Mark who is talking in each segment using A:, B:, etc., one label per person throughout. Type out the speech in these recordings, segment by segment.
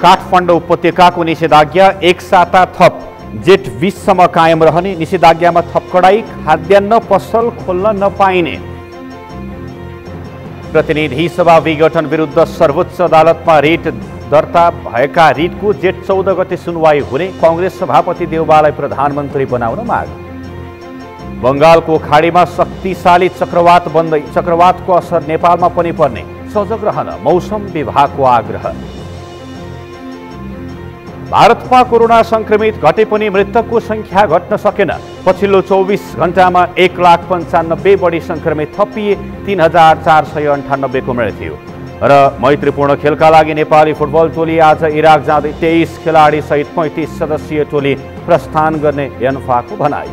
A: काठमाडौँ उपत्यकाको निषेधाज्ञा एक साता थप जेठ 20 सम्म कायम रहने। निषेधाज्ञामा थप कडाई, खाद्यान्न पसल खोल्न नपाइने। प्रतिनिधि सभा विघटन विरुद्ध सर्वोच्च अदालतमा रिट दर्ता भएका रिटको जेठ 14 गते सुनवाई हुने। कांग्रेस सभापति देउबालाई प्रधानमन्त्री बनाउन माग। बंगालको खाडीमा शक्तिशाली चक्रवात बन्दै, चक्रवातको असर नेपालमा पनि पर्ने। सजग रहन मौसम विभागको आग्रह। भारतमा कोरोना संक्रमित घटे पनि मृतकको संख्या घट्न सकेन। पछिल्लो 24 घण्टामा 1,95,000 बढी संक्रमित थपिए। 3,498 को मृत्यु। र मैत्रीपूर्ण खेलका लागि नेपाली फुटबल टोली आज इराक जाँदै 23 खेलाडी सहित 35 सदस्यीय टोली प्रस्थान गर्ने एन्फाको भनाई।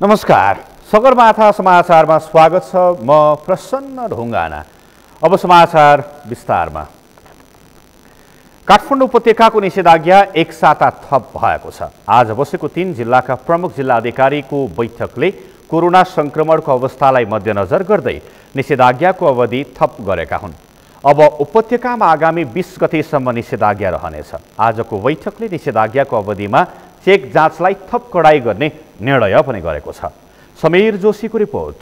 A: नमस्कार, सगरमाथा समाचारमा स्वागत छ। म प्रसन्न ढुङ्गाना। अब समाचार विस्तारमा। काठमाडौँ उपत्यकाको निषेधाज्ञा एक साता थप भएको छ। आज बसेको 3 जिल्लाका प्रमुख जिल्ला अधिकारीको बैठकले कोरोना संक्रमणको अवस्थालाई मध्यनजर गर्दै निषेधाज्ञाको अवधि थप गरेका हुन्। अब उपत्यकामा आगामी 20 गतेसम्म निषेधाज्ञा रहनेछ। आजको बैठकले निषेधाज्ञाको अवधिमा चेक जाँचलाई थप कडाई गर्ने निर्णय पनि गरेको छ। समीर जोशीको रिपोर्ट।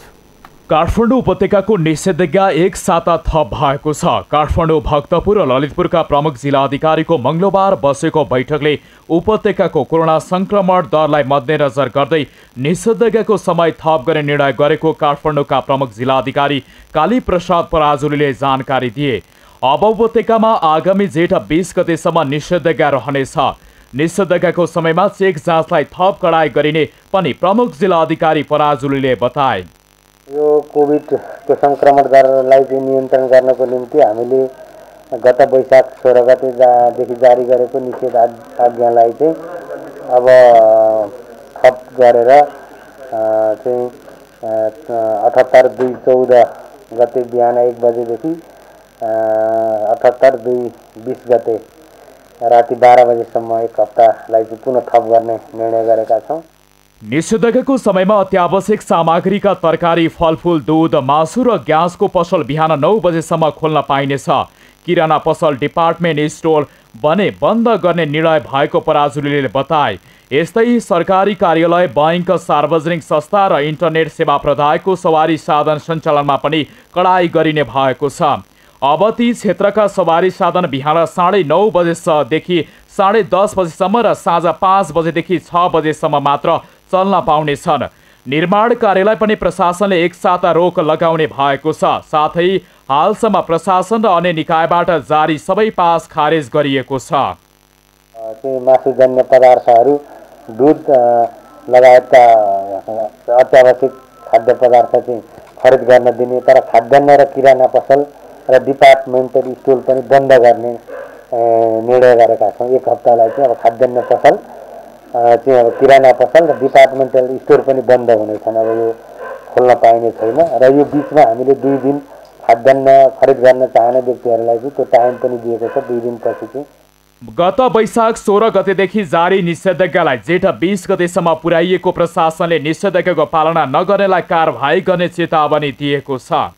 B: काठमाडौँ उपत्यकाको निषेधाज्ञा एक साता थप भएको छ। काठमाडौँ, भक्तपुर र ललितपुरका प्रमुख जिल्ला अधिकारीको मंगलबार बसेको बैठकले उपत्यकाको कोरोना संक्रमण दरलाई मध्यनजर गर्दै निषेधाज्ञाको समय थप गर्ने निर्णय गरेको काठमाडौँका प्रमुख जिल्ला अधिकारी काली प्रसाद पराजुलीले जानकारी दिए। अब उपत्यकामा आगामी जेठ 20 गतेसम्म निषेधाज्ञा रहनेछ। निषेधाज्ञाको समयमा चेक जाँचलाई थप कडाई गरिने पनि प्रमुख जिल्ला अधिकारी पराजुलीले बताए।
C: यो कोभिडको संक्रमण दरलाई चाहिँ नियन्त्रण गर्नको निम्ति हामीले गत वैशाख 16 गतेदेखि जारी गरेको निषेधाज्ञालाई चाहिँ अब थप गरेर चाहिँ 78/2/14 गते बिहान 1 बजेदेखि 78/2/20 गते राति 12 बजेसम्म एक हप्तालाई चाहिँ पुनः थप गर्ने निर्णय गरेका छौँ।
B: निषेधाज्ञाको समयमा अत्यावश्यक सामग्रीका तरकारी, फलफूल, दूध, मासु र ग्यासको पसल बिहान 9 बजेसम्म खोल्न पाइनेछ। किराना पसल, डिपार्टमेन्ट स्टोर भने बन्द गर्ने निर्णय भएको पराजुलीले बताए। यस्तै सरकारी कार्यालय, बैंक, सार्वजनिक संस्था र इन्टरनेट सेवा प्रदायको सवारी साधन सञ्चालनमा पनि कडाई गरिने भएको छ। अब ती क्षेत्रका सवारी साधन बिहान 9:30 बजेदेखि 10:30 बजेसम्म र साँझ 5 बजेदेखि 6 बजेसम्म मात्र चल्न पाउनेछन्। निर्माण कार्यलाई पनि प्रशासनले एक साता रोक लगाउने भएको छ। साथै हालसम्म प्रशासन र अन्य निकायबाट जारी सबै पास खारेज गरिएको छ।
C: मासुजन्य पदार्थहरू, दुध लगायतका अत्यावश्यक खाद्य पदार्थ चाहिँ खरिद गर्न दिने, तर खाद्यान्न र किराना पसल र डिपार्टमेन्टल स्टोर पनि बन्द गर्ने निर्णय गरेका छौँ। एक हप्तालाई चाहिँ अब खाद्यान्न पसल चाहिँ अब किराना पसल र डिपार्टमेन्टल स्टोर पनि बन्द हुनेछन्। अब यो खोल्न पाइने छैन र यो बिचमा हामीले 2 दिन खाद्यान्न खरिद गर्न चाहने व्यक्तिहरूलाई चाहिँ त्यो टाइम पनि दिएको छ। 2 दिनपछि चाहिँ
B: गत वैशाख 16 गतेदेखि जारी निषेधाज्ञालाई जेठ 20 गतेसम्म पुर्याइएको प्रशासनले निषेधाज्ञाको पालना नगर्नेलाई कारबाही गर्ने चेतावनी दिएको छ।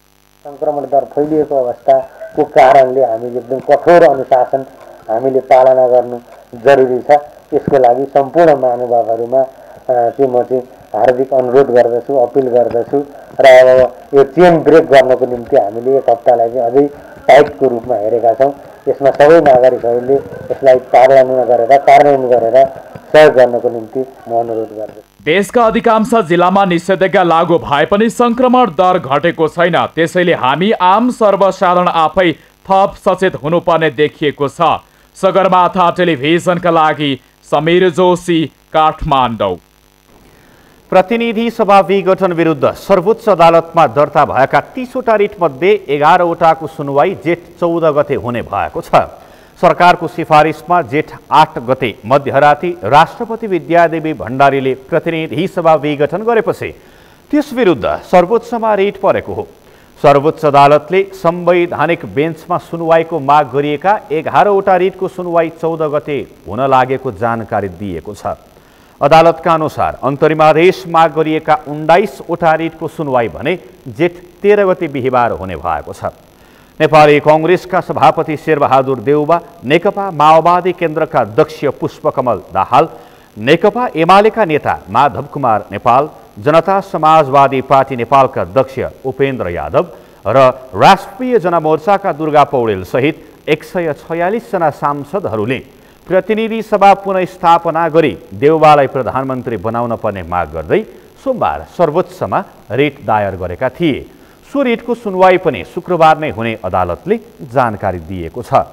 C: संक्रमण दर फैलिएको अवस्थाको कारणले हामीले एकदम कठोर अनुशासन हामीले पालना गर्नु जरुरी छ। यसको लागि सम्पूर्ण महानुभावहरूमा चाहिँ म चाहिँ हार्दिक अनुरोध गर्दछु, अपिल गर्दछु र अब यो चेन ब्रेक गर्नको निम्ति हामीले एक हप्तालाई चाहिँ अझै टाइटको रूपमा हेरेका छौँ। यसमा सबै नागरिकहरूले यसलाई कार्यान्वयन गरेर सहयोग गर्नको निम्ति म अनुरोध गर्दछु।
B: देशका अधिकांश जिल्लामा निषेधाज्ञा लागू भए पनि संक्रमण दर घटेको छैन। त्यसैले हामी आम सर्वसाधारण आफै थप सचेत हुनुपर्ने देखिएको छ। सगरमाथा टेलिभिजनका लागि समीर जोशी, काठमाडौँ।
A: प्रतिनिधि सभा विघटन विरुद्ध सर्वोच्च अदालतमा दर्ता भएका 30 वटा रिट मध्ये 11 वटाको सुनवाई जेठ 14 गते हुने भएको छ। सरकारको सिफारिसमा जेठ 8 गते मध्यराति राष्ट्रपति विद्यादेवी भण्डारीले प्रतिनिधि सभा विघटन गरेपछि त्यस विरुद्ध सर्वोच्चमा रिट परेको हो। सर्वोच्च अदालतले संवैधानिक बेन्चमा सुनवाईको माग गरिएका 11 वटा रिटको सुनवाई 14 गते हुन लागेको जानकारी दिएको छ। अदालतका अनुसार अन्तरिमादेश माग गरिएका 19वटा रिटको सुनवाई भने जेठ 13 गते बिहिबार हुने भएको छ। नेपाली कांग्रेसका सभापति शेरबहादुर देउबा, नेकपा माओवादी केन्द्रका अध्यक्ष पुष्पकमल दाहाल, नेकपा एमालेका नेता माधव कुमार नेपाल, जनता समाजवादी पार्टी नेपालका अध्यक्ष उपेन्द्र यादव र राष्ट्रिय जनमोर्चाका दुर्गा पौडेल सहित 146 जना सांसदहरूले प्रतिनिधि सभा पुनर्स्थापना गरी देउबालाई प्रधानमन्त्री बनाउन पर्ने माग गर्दै सोमबार सर्वोच्चमा रिट दायर गरेका थिए। सो रिटको सुनवाई पनि शुक्रबार नै हुने अदालतले जानकारी दिएको छ।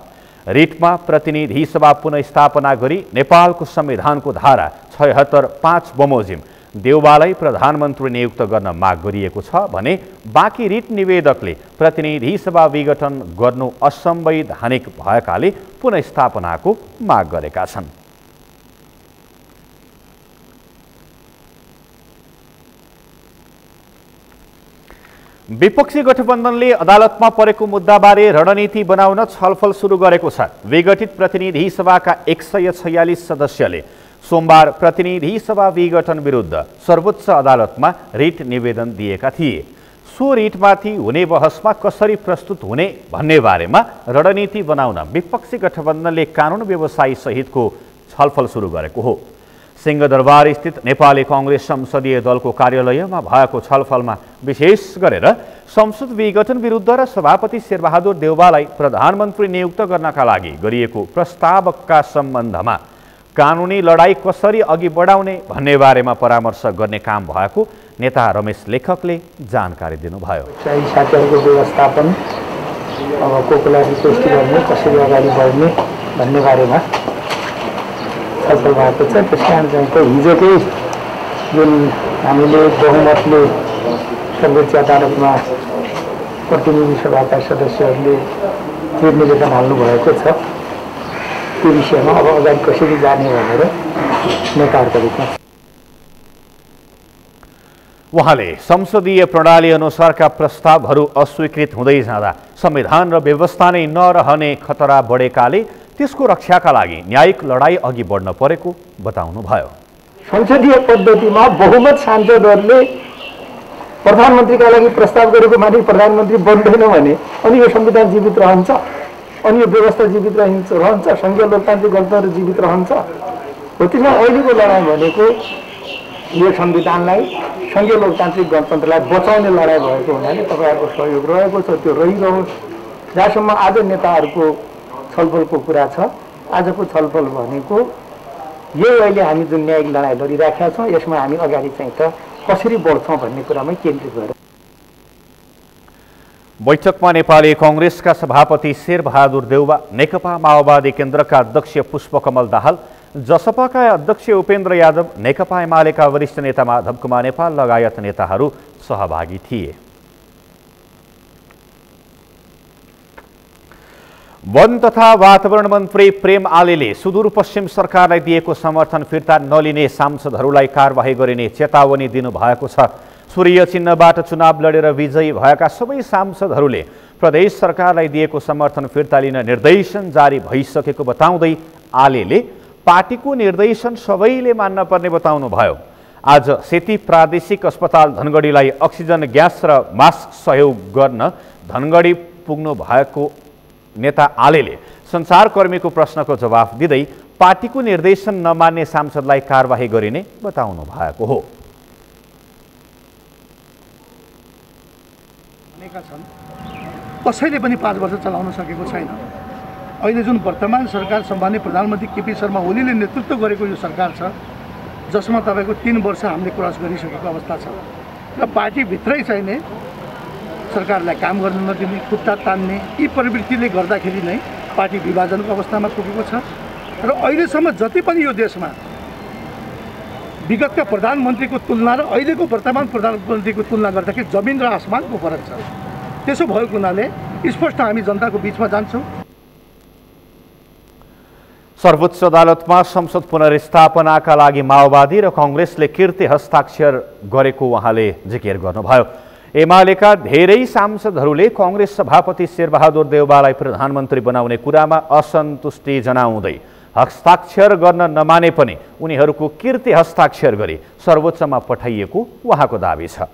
A: रिटमा प्रतिनिधि सभा पुनर्स्थापना गरी नेपालको संविधानको धारा 76(5) बमोजिम देउबालाई प्रधानमन्त्री नियुक्त गर्न माग गरिएको छ भने बाँकी रिट निवेदकले प्रतिनिधि सभा विघटन गर्नु असंवैधानिक भएकाले पुनर्स्थापनाको माग गरेका छन्। विपक्षी गठबन्धनले अदालतमा परेको मुद्दाबारे रणनीति बनाउन छलफल सुरु गरेको छ। विघटित प्रतिनिधि सभाका 146 सदस्यले सोमबार प्रतिनिधि सभा विघटन विरुद्ध सर्वोच्च अदालतमा रिट निवेदन दिएका थिए। सो रिटमाथि हुने बहसमा कसरी प्रस्तुत हुने भन्ने बारेमा रणनीति बनाउन विपक्षी गठबन्धनले कानुन व्यवसायी सहितको छलफल सुरु गरेको हो। सिंहदरबार स्थित नेपाली कांग्रेस संसदीय दलको कार्यालयमा भएको छलफलमा विशेष गरेर संसद विघटन विरुद्ध र सभापति शेरबहादुर देउबालाई प्रधानमन्त्री नियुक्त गर्नका लागि गरिएको प्रस्तावका सम्बन्धमा कानुनी लडाई कसरी अघि बढाउने भन्ने बारेमा परामर्श गर्ने काम भएको नेता रमेश लेखकले जानकारी दिनुभयो।
D: साथीहरूको व्यवस्थापन को लागि सृष्टि गर्ने, कसरी अगाडि बढ्ने भन्ने बारेमा छलफल भएको छ। त्यस कारण चाहिँ हिजोकै जुन हामीले बहुमतले सर्वोच्च अदालतमा प्रतिनिधि सभाका सदस्यहरूले रिट निवेदन हाल्नुभएको छ, त्यो विषयमा अब अगाडि कसरी जाने भनेर नेताहरूको रूपमा
A: उहाँले संसदीय प्रणाली अनुसारका प्रस्तावहरू अस्वीकृत हुँदै जाँदा संविधान र व्यवस्था नै नरहने खतरा बढेकाले त्यसको रक्षाका लागि न्यायिक लडाई अघि बढ्न परेको बताउनुभयो।
D: संसदीय पद्धतिमा बहुमत सांसदहरूले प्रधानमन्त्रीका लागि प्रस्ताव गरेको माथि प्रधानमन्त्री बन्दैन भने अनि यो संविधान जीवित रहन्छ, अनि यो व्यवस्था जीवित रहन्छ, संघीय लोकतान्त्रिक गणतन्त्र जीवित रहन्छ। हो त्यसमा अहिलेको लडाइँ भनेको यो संविधानलाई, संघीय लोकतान्त्रिक गणतन्त्रलाई बचाउने लडाइँ भएको हुनाले तपाईँहरूको सहयोग रहेको छ, त्यो रहिरहोस्। जहाँसम्म आज नेताहरूको छलफलको कुरा छ, आजको छलफल भनेको यो अहिले हामी जुन न्यायिक लडाइँ लडिराखेका छौँ यसमा हामी अगाडि चाहिँ त कसरी बढ्छौँ भन्ने कुरामै केन्द्रित गरेर।
A: बैठकमा नेपाली कांग्रेसका सभापति शेरबहादुर देउबा, नेकपा माओवादी केन्द्रका अध्यक्ष पुष्पकमल दाहाल, जसपाका अध्यक्ष उपेन्द्र यादव, नेकपा एमालेका वरिष्ठ नेता माधव कुमार नेपाल लगायत नेताहरू सहभागी थिए। वन तथा वातावरण मन्त्री प्रेम आलेले सुदूरपश्चिम सरकारलाई दिएको समर्थन फिर्ता नलिने सांसदहरूलाई कारबाही गरिने चेतावनी दिनुभएको छ। सूर्य चिन्हबाट चुनाव लडेर विजयी भएका सबै सांसदहरूले प्रदेश सरकारलाई दिएको समर्थन फिर्ता लिन निर्देशन जारी भइसकेको बताउँदै आलेले पार्टीको निर्देशन सबैले मान्न पर्ने बताउनुभयो। आज सेती प्रादेशिक अस्पताल धनगढीलाई अक्सिजन ग्यास र मास्क सहयोग गर्न धनगढी पुग्नु भएको नेता आलेले सञ्चारकर्मीको प्रश्नको जवाफ दिँदै पार्टीको निर्देशन नमान्ने सांसदलाई कारबाही गरिने बताउनु भएको हो।
E: कसैले पनि 5 वर्ष चलाउन सकेको छैन। अहिले जुन वर्तमान सरकार सम्मान्य प्रधानमन्त्री केपी शर्मा ओलीले नेतृत्व गरेको यो सरकार छ, जसमा तपाईँको 3 वर्ष हामीले क्रस गरिसकेको अवस्था छ र पार्टीभित्रै चाहिने सरकारलाई काम गर्न नदिने, खुट्टा तान्ने यी प्रवृत्तिले गर्दाखेरि नै पार्टी विभाजनको अवस्थामा पुगेको छ। र अहिलेसम्म जति पनि यो देशमा विगतका प्रधानमन्त्रीको तुलना र अहिलेको वर्तमान प्रधानमन्त्रीको तुलना गर्दाखेरि जमिन र आसमानको फरक छ। त्यसो भएको हुनाले स्पष्ट हामी जनताको बिचमा जान्छौँ।
A: सर्वोच्च अदालतमा संसद पुनर्स्थापनाका लागि माओवादी र कांग्रेसले कीर्ति हस्ताक्षर गरेको उहाँले जिकिर गर्नुभयो। एमालेका धेरै सांसदहरूले कांग्रेस सभापति शेरबहादुर देउबालाई प्रधानमन्त्री बनाउने कुरामा असन्तुष्टि जनाउँदै हस्ताक्षर गर्न नमाने पनि उनीहरूको कीर्ति हस्ताक्षर गरी सर्वोच्चमा पठाइएको उहाँको दाबी छ।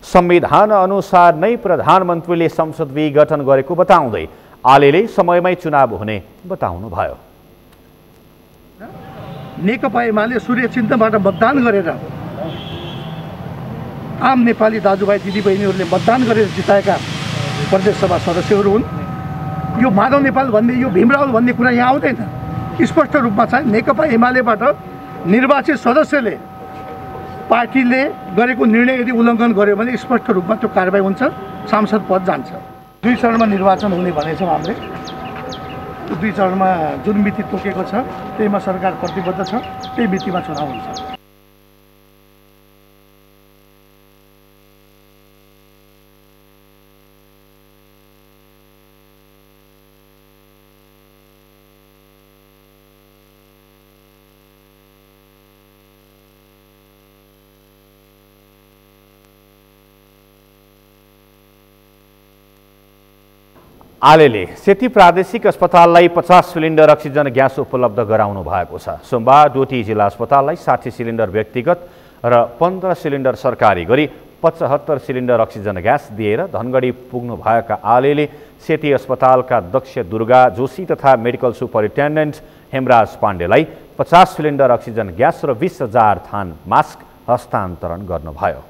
A: संविधान अनुसार नै प्रधानमन्त्रीले संसद विघटन गरेको बताउँदै आलेले समयमै चुनाव हुने बताउनुभयो।
E: नेकपा एमाले सूर्य चिन्ताबाट मतदान गरेर आम नेपाली दाजुभाइ दिदीबहिनीहरूले मतदान गरेर जिताएका प्रदेश सभा सदस्यहरू हुन्। यो माधव नेपाल भन्ने, यो भीमराव भन्ने कुरा यहाँ आउँदैन। स्पष्ट रूपमा चाहिँ नेकपा एमालेबाट निर्वाचित सदस्यले पार्टीले गरेको निर्णय यदि उल्लङ्घन गर्यो भने स्पष्ट रूपमा त्यो कारबाही हुन्छ, सांसद पद जान्छ। 2 चरणमा निर्वाचन हुने भनेछौँ हामीले। त्यो 2 चरणमा जुन मिति तोकेको छ त्यहीमा सरकार प्रतिबद्ध छ, त्यही मितिमा चुनाव हुन्छ।
A: आलेले सेती प्रादेशिक अस्पताललाई 50 सिलिन्डर अक्सिजन ग्यास उपलब्ध गराउनु भएको छ। सोमबार डोटी जिल्ला अस्पताललाई 60 सिलिन्डर व्यक्तिगत र 15 सिलिन्डर सरकारी गरी 75 सिलिन्डर अक्सिजन ग्यास दिएर धनगढी पुग्नु भएका आलेले सेती अस्पतालका अध्यक्ष दुर्गा जोशी तथा मेडिकल सुपरिन्टेन्डेन्ट हेमराज पाण्डेलाई 50 सिलिन्डर अक्सिजन ग्यास र 20,000 थान मास्क हस्तान्तरण गर्नुभयो।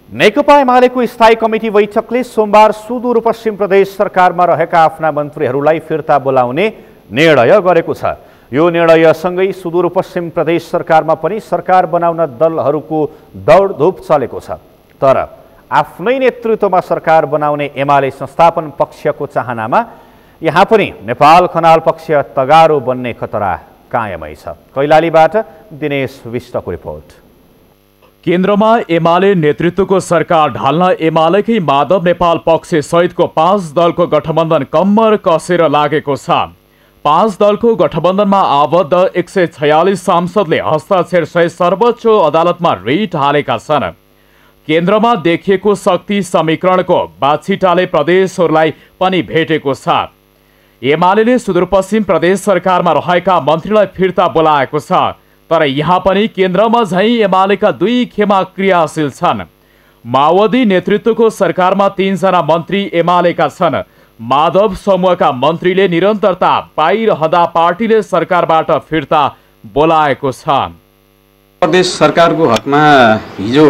A: नेकपा एमालेको स्थायी कमिटी बैठकले सोमबार सुदूरपश्चिम प्रदेश सरकारमा रहेका आफ्ना मन्त्रीहरूलाई फिर्ता बोलाउने निर्णय गरेको छ। यो निर्णयसँगै सुदूरपश्चिम प्रदेश सरकारमा पनि सरकार बनाउन दलहरूको दौडधुप चलेको छ। तर आफ्नै नेतृत्वमा सरकार बनाउने एमाले संस्थापन पक्षको चाहनामा यहाँ पनि नेपाल खनाल पक्ष तगारो बन्ने खतरा कायमै छ। कैलालीबाट दिनेश विष्टको रिपोर्ट।
B: केन्द्रमा एमाले नेतृत्वको सरकार ढाल्न एमालेकै माधव नेपाल पक्ष सहितको 5 दलको गठबन्धन कम्मर कसेर लागेको छ। 5 दलको गठबन्धनमा आबद्ध 146 सांसदले हस्ताक्षर सहित सर्वोच्च अदालतमा रिट हालेका छन्। केन्द्रमा देखिएको शक्ति समीकरणको बाछिटाले प्रदेशहरूलाई पनि भेटेको छ। एमाले सुदूरपश्चिम प्रदेश सरकारमा रहेका मन्त्रीलाई फिर्ता बोलाएको छ। तर यहाँ पनि केन्द्रमा झैं एमालेका 2 खेमा क्रियाशील छन्। माओवादी नेतृत्वको सरकारमा 3 जना मन्त्री एमालेका छन्। माधव समूहका मन्त्रीले निरन्तरता पाइरहँदा पार्टीले सरकारबाट फिर्ता बोलाएको छ।
F: प्रदेश सरकारको हकमा हिजो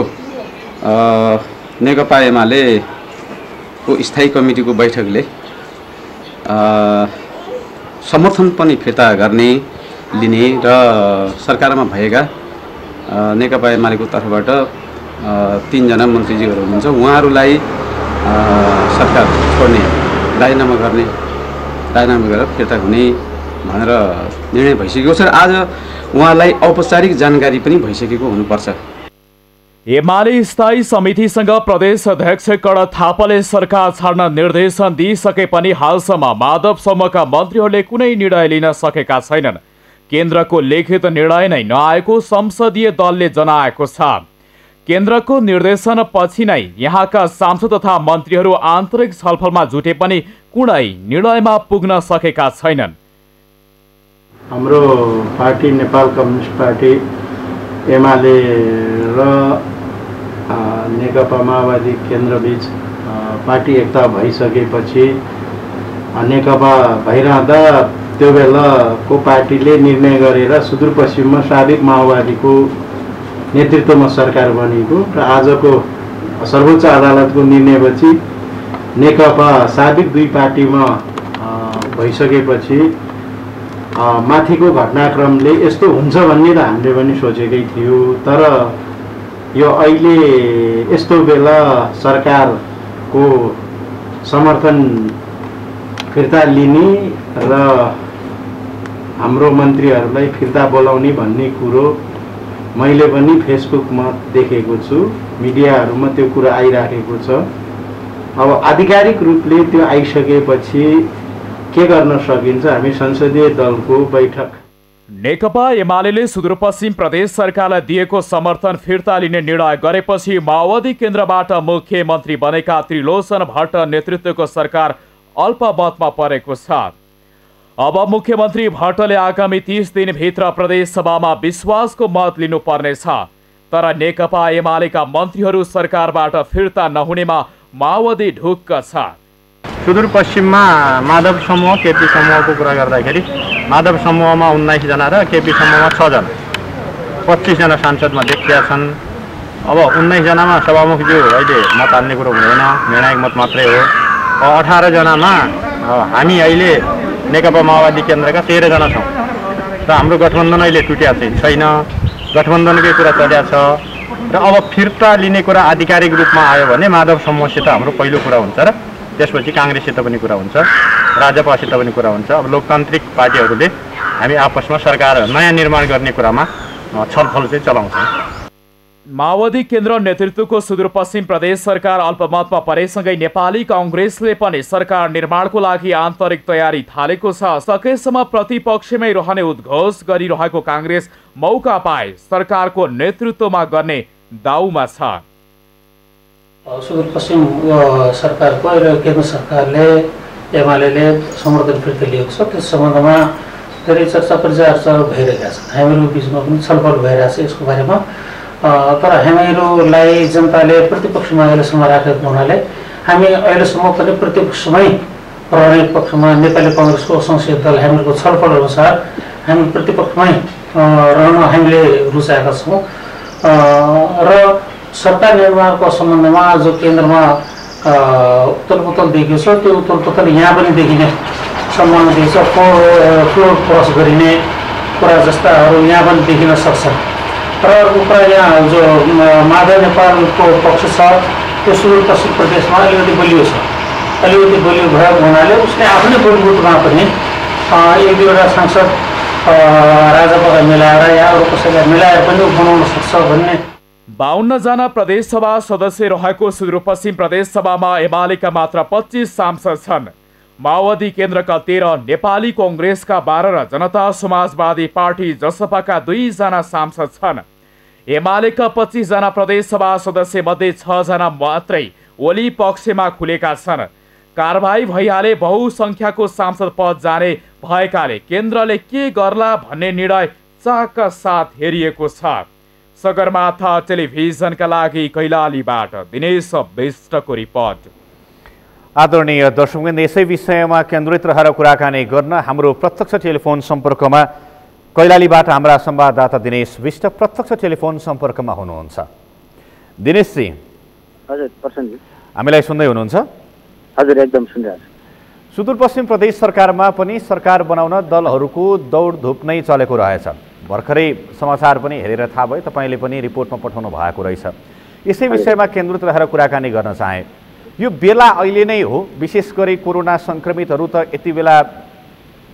F: नेकपा एमालेको स्थायी कमिटीको बैठकले समर्थन पनि फिर्ता गर्ने लिने र सरकारमा भएका नेकपा एमालेको तर्फबाट 3 जना मन्त्रीजीहरू हुनुहुन्छ, उहाँहरूलाई सरकार छोड्ने, राजीनामा गरेर फिर्ता हुने भनेर निर्णय भइसकेको छ। आज उहाँलाई औपचारिक जानकारी पनि भइसकेको हुनुपर्छ।
B: एमाले स्थायी समितिसँग प्रदेश अध्यक्ष कर्ण थापाले सरकार छाड्न निर्देशन दिइसके पनि हालसम्म माधव समूहका मन्त्रीहरूले कुनै निर्णय लिन सकेका छैनन्। केन्द्रको लिखित निर्णय नै नआएको संसदीय दलले जनाएको छ। केन्द्रको निर्देशन पछि नै यहाँका सांसद तथा मन्त्रीहरू आन्तरिक छलफलमा जुटे पनि कुनै निर्णयमा पुग्न सकेका छैनन्।
G: हाम्रो party Nepal communist party UML र नेकपा माओवादी केन्द्रबीच पार्टी एकता भइसकेपछि नेकपा भइरहँदा त्यो बेलाको पार्टीले निर्णय गरेर सुदूरपश्चिममा साबिक माओवादीको नेतृत्वमा सरकार बनेको र आजको सर्वोच्च अदालतको निर्णयपछि नेकपा साबिक 2 पार्टीमा भइसकेपछि माथिको घटनाक्रमले यस्तो हुन्छ भन्ने त हामीले पनि सोचेकै थियो। तर यो अहिले यस्तो बेला सरकारको समर्थन फिर्ता लिने र हाम्रो मन्त्रीहरूलाई फिर्ता बोलाउने भन्ने कुरो मैले पनि फेसबुकमा देखेको छु, मिडियाहरूमा त्यो कुरा आइराखेको छ। अब आधिकारिक रूपले त्यो आइसकेपछि के गर्न सकिन्छ, हामी संसदीय दलको बैठक।
B: नेकपा एमाले सुदूरपश्चिम प्रदेश सरकारलाई दिएको समर्थन फिर्ता लिने निर्णय गरेपछि माओवादी केन्द्रबाट मुख्यमन्त्री बनेका त्रिलोचन भट्ट नेतृत्वको सरकार अल्पमतमा परेको छ। अब मुख्यमन्त्री भट्टले आगामी 30 दिनभित्र प्रदेशसभामा विश्वासको मत लिनुपर्नेछ। तर नेकपा एमालेका मन्त्रीहरू सरकारबाट फिर्ता नहुनेमा माओवादी ढुक्क छ।
G: सुदूरपश्चिममा माधव समूह केपी समूहको कुरा गर्दाखेरि माधव समूहमा 19 जना र केपी समूहमा 6 जना 25 जना सांसदमा देखिया छन्। अब 19 जनामा सभामुखज्यू अहिले मत हाल्ने कुरो हुँदैन, निर्णायक मत मात्रै हो। 18 जनामा हामी अहिले नेकपा माओवादी केन्द्रका 13 जना छौँ र हाम्रो गठबन्धन अहिले टुट्या चाहिँ छैन, गठबन्धनकै कुरा चल्या छ। र अब फिर्ता लिने कुरा आधिकारिक रूपमा आयो भने माधव समूहसित हाम्रो पहिलो कुरा हुन्छ र त्यसपछि काङ्ग्रेससित पनि कुरा हुन्छ, राजपासित पनि कुरा हुन्छ। अब लोकतान्त्रिक पार्टीहरूले हामी आपसमा सरकार नयाँ निर्माण गर्ने कुरामा छलफल चाहिँ चलाउँछौँ।
B: माओवादी केन्द्र नेतृत्वको सुदूरपश्चिम प्रदेश सरकार अल्पमतमा परेसँगै नेपाली काङ्ग्रेसले पनि सरकार निर्माणको लागि आन्तरिक तयारी थालेको छ। सकेसम्म प्रतिपक्षमै रहने उद्घोष गरिरहेको काङ्ग्रेस मौका पाए सरकारको नेतृत्वमा गर्ने दाउमा छ।
H: सुदूरपश्चिम सरकारको र केन्द्र सरकारले एमाले समर्थन फिर्ता लिएको छ। त्यस सम्बन्धमा धेरै चर्चा परिचर्चा भइरहेका छन्। हामीहरू बिचमा पनि छलफल भइरहेछ यसको बारेमा। तर हामीहरूलाई जनताले प्रतिपक्षमा अहिलेसम्म राखेको हुनाले हामी अहिलेसम्म पनि प्रतिपक्षमै रहने पक्षमा नेपाली काङ्ग्रेसको संसदीय दल हामीहरूको छलफल अनुसार हामी प्रतिपक्षमै रहन हामीले रुचाएका छौँ। र सरकार निर्माणको सम्बन्धमा जो केन्द्रमा उतलपुतल देखिएको छ त्यो उतलपुतल यहाँ पनि देखिने सम्भावना देखिन्छ। फ्लोर क्रस गरिने कुरा जस्ताहरू यहाँ पनि देखिन सक्छन्। र अर्को कुरा यहाँ जो माधव नेपालको पक्ष छ त्यो सुदूरपश्चिम प्रदेशमा अलिकति बलियो छ। अलिकति बलियो भएको हुनाले उसले आफ्नै बलबुटमा पनि एक दुईवटा सांसद राजापा मिलाएर या अरू कसैलाई मिलाएर पनि बनाउन सक्छ भन्ने।
B: 52 जना प्रदेशसभा सदस्य रहेको सुदूरपश्चिम प्रदेशसभामा एमालेका मात्र 25 सांसद छन्। माओवादी केन्द्रका 13, नेपाली काङ्ग्रेसका 12 र जनता समाजवादी पार्टी जसपाका 2 जना सांसद छन्। एमालेका 25 जना प्रदेशसभा सदस्य मध्ये 6 जना मात्रै ओली पक्षमा खुलेका छन्। कारबाही भइहाले बहुसङ्ख्याको सांसद पद जाने भएकाले केन्द्रले के गर्ला भन्ने निर्णय चाक साथ हेरिएको छ। सगरमाथा टेलिभिजनका लागि कैलालीबाट दिनेश विष्टको रिपोर्ट।
A: आदरणीय दर्शकवृन्द, यसै विषयमा केन्द्रित रहेर कुराकानी गर्न हाम्रो प्रत्यक्ष टेलिफोन सम्पर्कमा कैलालीबाट हाम्रा संवाददाता दिनेश विष्ट प्रत्यक्ष टेलिफोन सम्पर्कमा हुनुहुन्छ। दिनेशजी,
C: हजुर प्रसन्नजी,
A: हामीलाई सुन्दै हुनुहुन्छ?
C: हजुर एकदम सुनिरहेको छु।
A: सुदूरपश्चिम प्रदेश सरकारमा पनि सरकार बनाउन दलहरूको दौडधुप नै चलेको रहेछ। भर्खरै समाचार पनि हेरेर थाहा भयो, तपाईँले पनि रिपोर्टमा पठाउनु भएको रहेछ। यसै विषयमा केन्द्रित रहेर कुराकानी गर्न चाहे। यो बेला अहिले नै हो, विशेष गरी कोरोना सङ्क्रमितहरू त यति बेला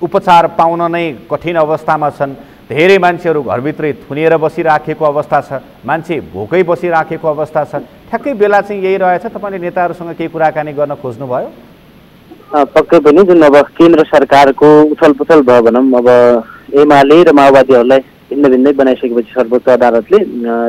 A: उपचार पाउन नै कठिन अवस्थामा छन्। धेरै मान्छेहरू घरभित्रै थुनिएर बसिराखेको अवस्था छ, मान्छे भोकै बसिराखेको अवस्था छ। ठ्याक्कै बेला चाहिँ यही रहेछ। तपाईँले नेताहरूसँग केही कुराकानी गर्न खोज्नुभयो?
C: पक्कै पनि जुन अब केन्द्र सरकारको उछलपुछल भयो भनौँ, अब एमाले र माओवादीहरूलाई भिन्न भिन्नै बनाइसकेपछि सर्वोच्च अदालतले,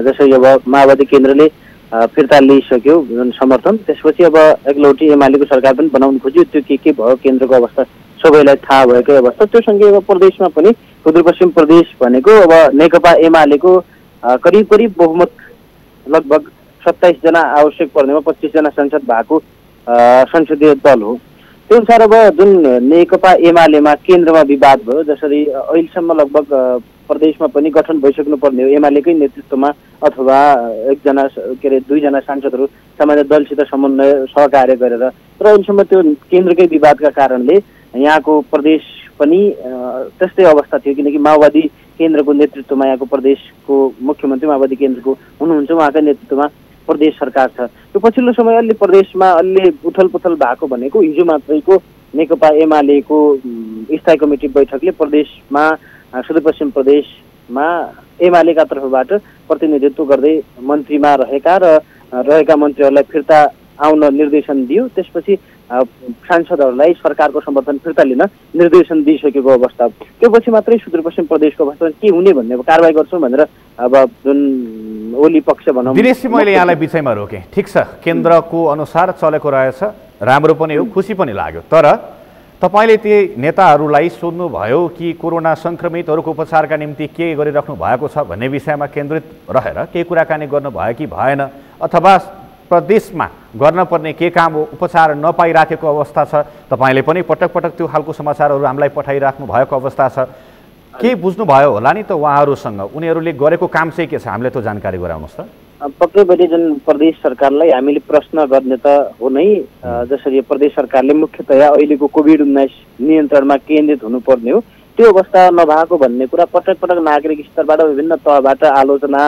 C: जसरी अब माओवादी केन्द्रले फिर्ता लिइसक्यो जुन समर्थन, त्यसपछि अब एकलौटी एमालेको सरकार पनि बनाउनु खोज्यो। त्यो के भयो केन्द्रको अवस्था सबैलाई थाहा भएकै अवस्था। त्यो सँगै अब प्रदेशमा पनि सुदूरपश्चिम प्रदेश भनेको अब नेकपा एमालेको करिब करिब बहुमत लगभग 27 जना आवश्यक पर्नेमा 25 जना संसद भएको संसदीय दल हो। त्यो अनुसार अब जुन नेकपा एमालेमा केन्द्रमा विवाद भयो, जसरी अहिलेसम्म लगभग प्रदेशमा पनि गठन भइसक्नु पर्ने हो एमालेकै नेतृत्वमा अथवा एकजना के अरे 2 जना सांसदहरू सामान्य दलसित समन्वय सहकार्य गरेर, तर अहिलेसम्म त्यो केन्द्रकै विवादका कारणले यहाँको प्रदेश पनि त्यस्तै अवस्था थियो। किनकि माओवादी केन्द्रको नेतृत्वमा यहाँको प्रदेशको मुख्यमन्त्री माओवादी केन्द्रको हुनुहुन्छ, उहाँकै नेतृत्वमा प्रदेश सरकार छ। त्यो पछिल्लो समय अलि प्रदेशमा अलि उथलपुथल भएको भनेको हिजो मात्रैको नेकपा एमालेको स्थायी कमिटी बैठकले प्रदेशमा सुदूरपश्चिम प्रदेशमा एमालेका तर्फबाट प्रतिनिधित्व गर्दै मन्त्रीमा रहेका मन्त्रीहरूलाई फिर्ता आउन निर्देशन दियो। त्यसपछि सांसदहरूलाई सरकारको समर्थन फिर्ता लिन निर्देशन दिइसकेको अवस्था। त्यो पछि मात्रै सुदूरपश्चिम प्रदेशको अवस्था के हुने भन्ने कारवाही गर्छौँ भनेर अब जुन ओली पक्ष भनौँ।
A: दिनेशजी, मैले यहाँलाई विषयमा रोकेँ। ठिक छ, केन्द्रको अनुसार चलेको रहेछ, राम्रो पनि हो, खुसी पनि लाग्यो। तर तपाईले ती नेताहरूलाई सोध्नुभयो कि कोरोना सङ्क्रमितहरूको उपचारका निम्ति के गरिराख्नु भएको छ भन्ने विषयमा केन्द्रित रहेर केही कुराकानी गर्नुभयो कि भएन, अथवा प्रदेशमा गर्नुपर्ने के काम हो उपचार नपाइराखेको अवस्था छ? तपाईले पनि पटक पटक त्यो खालको समाचारहरू हामीलाई पठाइराख्नु भएको अवस्था छ। के बुझ्नुभयो होला नि त उहाँहरूसँग? उनीहरूले गरेको काम चाहिँ के छ? हामीले त्यो जानकारी गराउनुहोस् त।
I: पक्कै पनि जुन प्रदेश सरकारलाई हामीले प्रश्न गर्ने त हो नै, जसरी प्रदेश सरकारले मुख्यतया अहिलेको कोभिड-19 नियन्त्रणमा केन्द्रित हुनुपर्ने हो, त्यो अवस्था नभएको भन्ने कुरा पटक पटक नागरिक स्तरबाट विभिन्न तहबाट आलोचना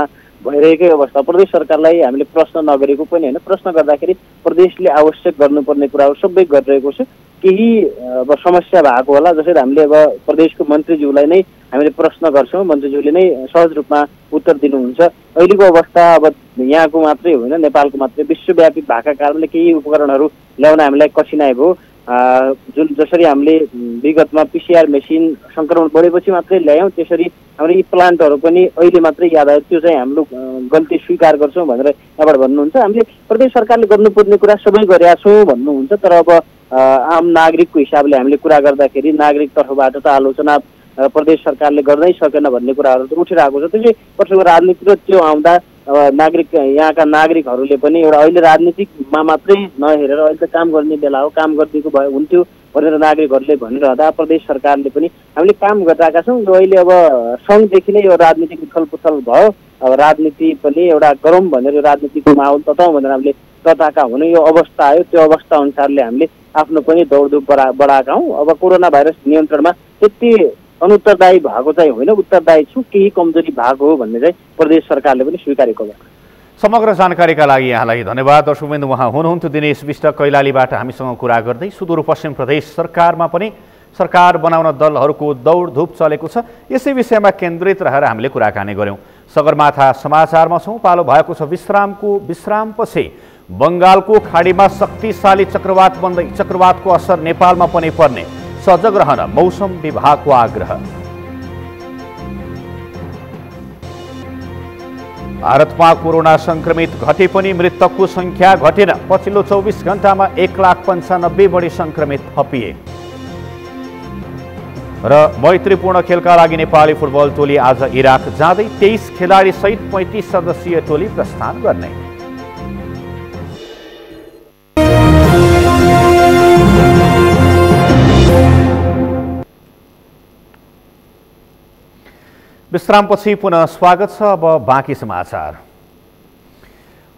I: भइरहेकै अवस्था। प्रदेश सरकारलाई हामीले प्रश्न नगरेको पनि होइन, प्रश्न गर्दाखेरि प्रदेशले आवश्यक गर्नुपर्ने कुराहरू सबै गरिरहेको छ। केही अब समस्या भएको होला, जसरी हामीले अब प्रदेशको मन्त्रीज्यूलाई नै हामीले प्रश्न गर्छौँ, मन्त्रीज्यूले नै सहज रूपमा उत्तर दिनुहुन्छ। अहिलेको अवस्था अब यहाँको मात्रै होइन, नेपालको मात्रै विश्वव्यापी भएका कारणले केही उपकरणहरू ल्याउन हामीलाई कठिनाइ भयो। जुन जसरी हामीले विगतमा पिसिआर मेसिन सङ्क्रमण बढेपछि मात्रै ल्यायौँ, त्यसरी हामीले यी प्लान्टहरू पनि अहिले मात्रै याद आयो, त्यो चाहिँ हाम्रो गल्ती स्वीकार गर्छौँ भनेर यहाँबाट भन्नुहुन्छ। हामीले प्रदेश सरकारले गर्नुपर्ने कुरा सबै गरेका छौँ भन्नुहुन्छ, तर अब आम नागरिकको हिसाबले हामीले कुरा गर्दाखेरि नागरिक तर्फबाट त आलोचना प्रदेश सरकारले गर्नै सकेन भन्ने कुराहरू त उठिरहेको छ। त्यो चाहिँ प्रश्नको राजनीति र त्यो आउँदा नागरिक यहाँका नागरिकहरूले पनि एउटा अहिले राजनीतिकमा मात्रै नहेरेर अहिले त काम गर्ने बेला हो, काम गरिदिएको भए हुन्थ्यो भनेर नागरिकहरूले भनिरहँदा प्रदेश सरकारले पनि हामीले काम गरिरहेका छौँ। र अहिले अब सङ्घदेखि नै यो राजनीतिक उथलपुथल भयो, अब राजनीति पनि एउटा गरौँ भनेर राजनीतिको माहौल तताउँ भनेर हामीले तताएका हुनु, यो अवस्था आयो। त्यो अवस्था अनुसारले हामीले आफ्नो पनि दौडधुप बढाएका हौँ। अब कोरोना भाइरस नियन्त्रणमा त्यति अनुत्तरदायी भएको चाहिँ होइन, उत्तरदायी छु, केही कमजोरी भएको हो भन्ने चाहिँ प्रदेश सरकारले पनि स्वीकारेको भयो।
A: समग्र जानकारीका लागि यहाँलाई धन्यवाद। दर्शकवृन्द, उहाँ हुनुहुन्थ्यो दिनेश विष्ट कैलालीबाट हामीसँग कुरा गर्दै। सुदूरपश्चिम प्रदेश सरकारमा पनि सरकार बनाउन दलहरूको दौडधुप चलेको छ, यसै विषयमा केन्द्रित रहेर हामीले कुराकानी गऱ्यौँ। सगरमाथा समाचारमा छौँ। पालो भएको छ विश्रामपछि बङ्गालको खाडीमा शक्तिशाली चक्रवात बन्दै चक्रवातको असर नेपालमा पनि पर्ने, सजग रहन मौसम विभागको आग्रह। भारतमा कोरोना सङ्क्रमित घटे पनि मृतकको सङ्ख्या घटेन। पछिल्लो 24 घण्टामा 1,95,000 बढी सङ्क्रमित थपिए। र मैत्रीपूर्ण खेलका लागि नेपाली फुटबल टोली आज इराक जाँदै 23 खेलाडी सहित 35 सदस्यीय टोली प्रस्थान गर्ने। विश्रामपछि पुनः स्वागत छ। अब बाँकी समाचार।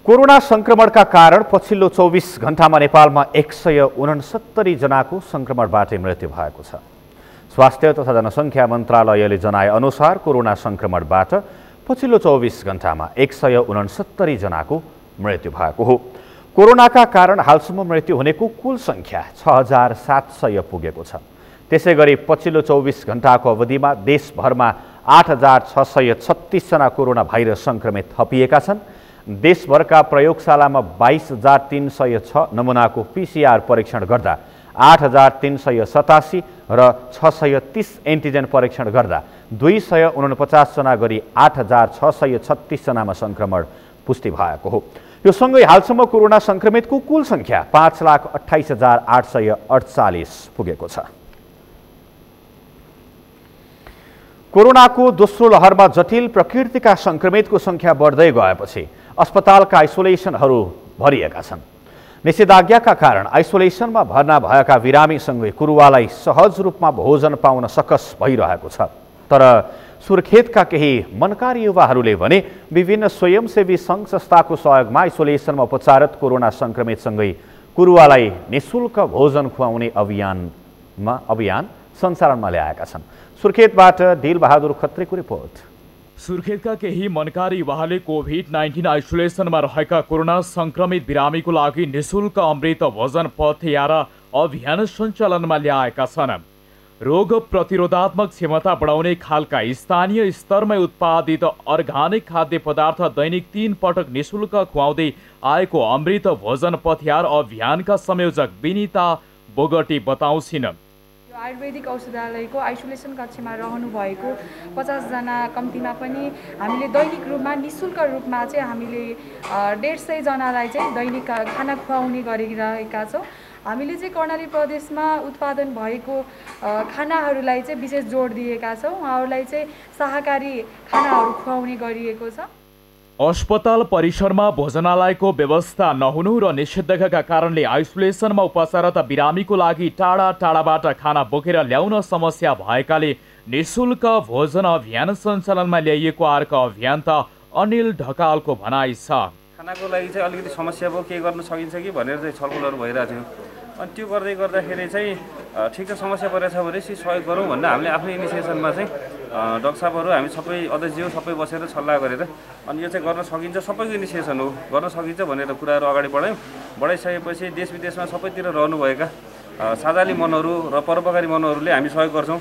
A: कोरोना सङ्क्रमणका कारण पछिल्लो 24 घण्टामा नेपालमा 169 जनाको सङ्क्रमणबाटै मृत्यु भएको छ। स्वास्थ्य तथा जनसङ्ख्या मन्त्रालयले जनाए अनुसार कोरोना सङ्क्रमणबाट पछिल्लो 24 घण्टामा 169 जनाको मृत्यु भएको हो। कोरोनाका कारण हालसम्म मृत्यु हुनेको कुल सङ्ख्या 6,700 पुगेको छ। त्यसै गरी पछिल्लो 24 घण्टाको अवधिमा देशभरमा 8,636 जना कोरोना भाइरस सङ्क्रमित थपिएका छन्। देशभरका प्रयोगशालामा 22,306 नमुनाको पिसिआर परीक्षण गर्दा 8,387 र 630 एन्टिजेन परीक्षण गर्दा 249 जना गरी 8,636 जनामा सङ्क्रमण पुष्टि भएको हो। यो सँगै हालसम्म कोरोना सङ्क्रमितको कुल सङ्ख्या 5,28,848 पुगेको छ। कोरोनाको दोस्रो लहरमा जटिल प्रकृतिका सङ्क्रमितको सङ्ख्या बढ्दै गएपछि अस्पतालका आइसोलेसनहरू भरिएका छन्। निषेधाज्ञाका कारण आइसोलेसनमा भर्ना भएका बिरामीसँगै कुरुवालाई सहज रूपमा भोजन पाउन सकस भइरहेको छ। तर सुर्खेतका केही मनकारी युवाहरूले भने विभिन्न स्वयंसेवी सङ्घ संस्थाको सहयोगमा आइसोलेसनमा उपचारित कोरोना सङ्क्रमितसँगै कुरुवालाई निःशुल्क भोजन खुवाउने अभियान सञ्चालनमा ल्याएका छन्। सुर्खेतबाट दिलबहादुर खत्रीको रिपोर्ट।
B: सुर्खेतका केही मनकारी युवाहरूले कोभिड-19 आइसोलेसनमा रहेका कोरोना सङ्क्रमित बिरामीको लागि निःशुल्क अमृत भोजन पथयात्रा अभियान सञ्चालनमा ल्याएका छन्। रोग प्रतिरोधात्मक क्षमता बढाउने खालका स्थानीय स्तरमै उत्पादित अर्गानिक खाद्य पदार्थ दैनिक 3 पटक निःशुल्क खुवाउँदै आएको अमृत भोजन पथयात्रा अभियानका संयोजक विनिता बोगटी बताउँछिन्।
J: आयुर्वेदिक औषधालयको आइसोलेसन कक्षमा रहनु भएको 50 जना कम्तीमा पनि हामीले दैनिक रूपमा निःशुल्क रूपमा चाहिँ हामीले 150 जनालाई चाहिँ दैनिक खाना खुवाउने गरिरहेका छौँ। हामीले चाहिँ कर्णाली प्रदेशमा उत्पादन भएको खानाहरूलाई चाहिँ विशेष जोड दिएका छौँ। उहाँहरूलाई चाहिँ शाकाहारी खानाहरू खुवाउने गरिएको छ।
B: अस्पताल परिसरमा भोजनालयको व्यवस्था नहुनु र निषेधाज्ञाका कारणले आइसोलेसनमा उपचाररत बिरामीको लागि टाढा टाढाबाट खाना बोकेर ल्याउन समस्या भएकाले निःशुल्क भोजन अभियान सञ्चालनमा ल्याइएको अर्को अभियन्ता अनिल ढकालको भनाइ छ।
K: खानाको लागि चाहिँ अलिकति समस्या भयो, के गर्न सकिन्छ कि भनेर चाहिँ छलफलहरू भइरहेको थियो। अनि त्यो गर्दै गर्दाखेरि चाहिँ ठिक छ समस्या परेको छ भने सहयोग गरौँ भनेर हामीले आफ्नो इनिसिएसनमा चाहिँ डाक्टर साहबहरू हामी सबै अध्यक्षज्यू सबै बसेर सल्लाह गरेर अनि यो चाहिँ गर्न सकिन्छ, सबैको इनिसिएसन हो, गर्न सकिन्छ भनेर कुराहरू अगाडि बढायौँ। बढाइसकेपछि देश विदेशमा सबैतिर रहनुभएका साझाली मनहरू र परोपकारी मनहरूले हामी सहयोग गर्छौँ,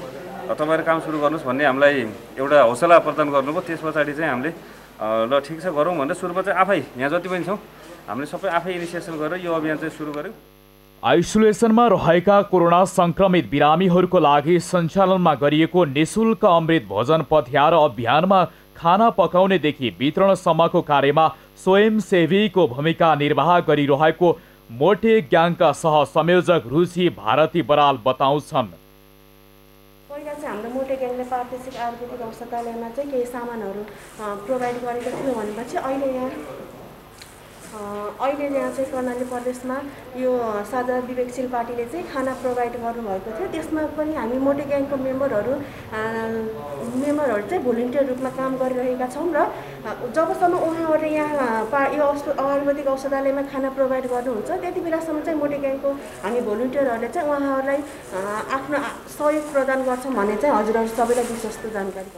K: तपाईँहरू काम सुरु गर्नुहोस् भन्ने हामीलाई एउटा हौसला प्रदान गर्नुभयो। त्यस पछाडि चाहिँ हामीले ल ठिक छ गरौँ भनेर सुरुमा चाहिँ आफै यहाँ जति पनि छौँ हामीले सबै आफै इनिसिएसन गरेर यो अभियान चाहिँ सुरु गऱ्यौँ।
B: आइसोलेसनमा रहेका कोरोना संक्रमित बिरामीहरूको लागि सञ्चालनमा गरिएको निःशुल्क अमृत भोजन पथ्यार अभियानमा खाना पकाउनेदेखि वितरणसम्मको कार्यमा स्वयंसेवीको भूमिका निर्वाह गरिरहेको मोटे ग्याङका सहसंयोजक रुचि भारती बराल बताउँछन्।
L: पहिला चाहिँ हाम्रो मोटे ग्याङले प्रादेशिक आयुर्वेदिक औषधालयमा चाहिँ केही सामानहरू प्रोभाइड गरेको थियो भनेपछि अहिले यहाँ चाहिँ कर्णाली प्रदेशमा यो साझा विवेकशील पार्टीले चाहिँ खाना प्रोभाइड गर्नुभएको थियो। त्यसमा पनि हामी मोटे ग्याङको मेम्बरहरू चाहिँ भोलिन्टियर रूपमा काम गरिरहेका छौँ र जबसम्म उहाँहरूले यहाँ यो आयुर्वेदिक औषधालयमा खाना प्रोभाइड गर्नुहुन्छ त्यति बेलासम्म चाहिँ मोटे ग्याङको हामी भोलिन्टियरहरूले चाहिँ उहाँहरूलाई आफ्नो सहयोग प्रदान गर्छौँ भन्ने चाहिँ हजुरहरू सबैलाई विश्वस्त जानकारी छ।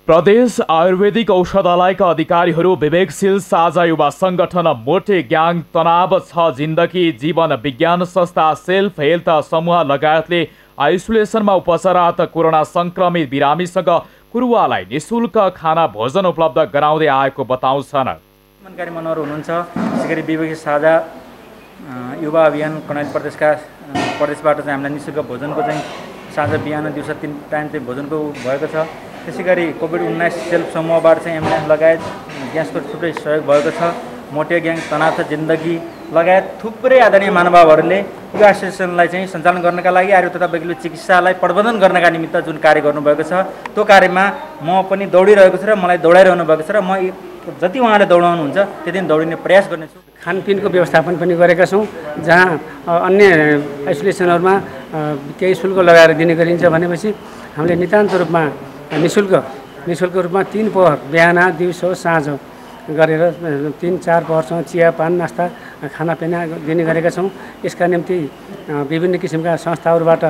B: प्रदेश आयुर्वेदिक औषधालयका अधिकारीहरू विवेकशील साझा युवा संगठन मोटे ग्याङ तनाव छ जिन्दगी जीवन विज्ञान संस्था सेल्फ हेल्थ समूह लगायतले आइसोलेसनमा उपचाररत कोरोना संक्रमित बिरामीसँग कुरुवालाई निःशुल्क खाना भोजन उपलब्ध गराउँदै आएको बताउँछन्।
M: मनकारी मनहरू हुनुहुन्छ, त्यसै गरी विवेकशील साझा युवा अभियान कर्णाली प्रदेशबाट चाहिँ हामीलाई निःशुल्क भोजनको चाहिँ साँझ बिहान दिउँसो 3 टाइम चाहिँ भोजनको भएको छ। त्यसै गरी कोभिड-19 सेल्फ समूहबाट चाहिँ एम्बुलेन्स लगायत ग्यासको थुप्रै सहयोग भएको छ। मोटे ग्याङ तनाव छ जिन्दगी लगायत थुप्रै आदरणीय महानुभावहरूले यो एसोसिएसनलाई चाहिँ सञ्चालन गर्नका लागि आयुर्वेद तथा वैज्ञानिक चिकित्सालाई प्रबन्धन गर्नका निमित्त जुन कार्य गर्नुभएको छ त्यो कार्यमा म पनि दौडिरहेको छु र मलाई दौडाइरहनु भएको छ र म जति उहाँले दौडाउनुहुन्छ त्यति दौडिने प्रयास गर्नेछु।
N: खानपिनको व्यवस्थापन पनि गरेका छौँ, जहाँ अन्य आइसोलेसनहरूमा केही शुल्क लगाएर दिने गरिन्छ भनेपछि हामीले नितान्त रूपमा निःशुल्क रूपमा 3 पहर बिहान दिउँसो साँझ गरेर 3-4 पहरसम्म चिया पान नास्ता खानापिना दिने गरेका छौँ। यसका निम्ति विभिन्न किसिमका संस्थाहरूबाट